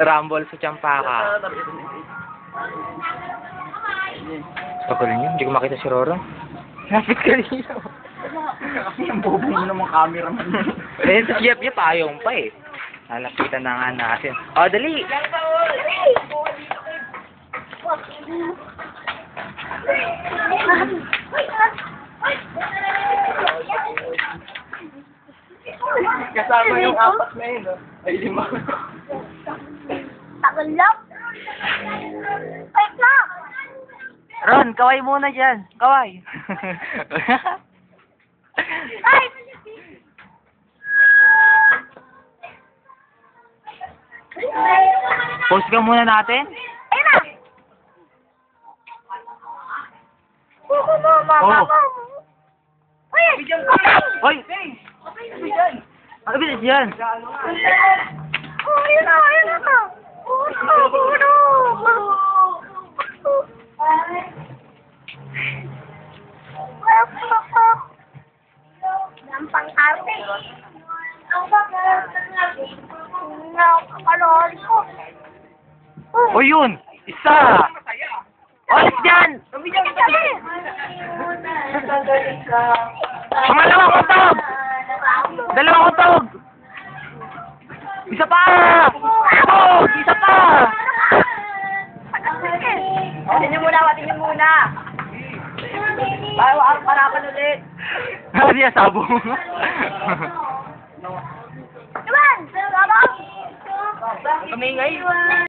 Rumble sa Champaka. Tagal niyo, hindi ko makita si Roro. Lapit ka dito. Yung bobo mo namang cameraman. Eh, sa yap-yap, ayaw pa eh. Lalapitan na nga natin. O, dali! Kasama yung apat na yun, no? Ay, 5. Tagal lang. Wait lang. Ron, kaway muna dyan. Kaway. Ay! Post ka muna natin. Ayun na. Kuko mo, mama Oh. mo. Uy! Hoy! Ano ba yan? Oh, ayun na, ayun na. Uno. Ang pang-arte. Nakalori ko. O yun! Isa! Olis dyan! Pangalawang kutog! Dalawang kutog! Isa pa! Kutog! Isa pa! Watin niyo muna. Bago ang parapan ulit. Ano niya, sabo mo? Iwan! Baba! Kamingay!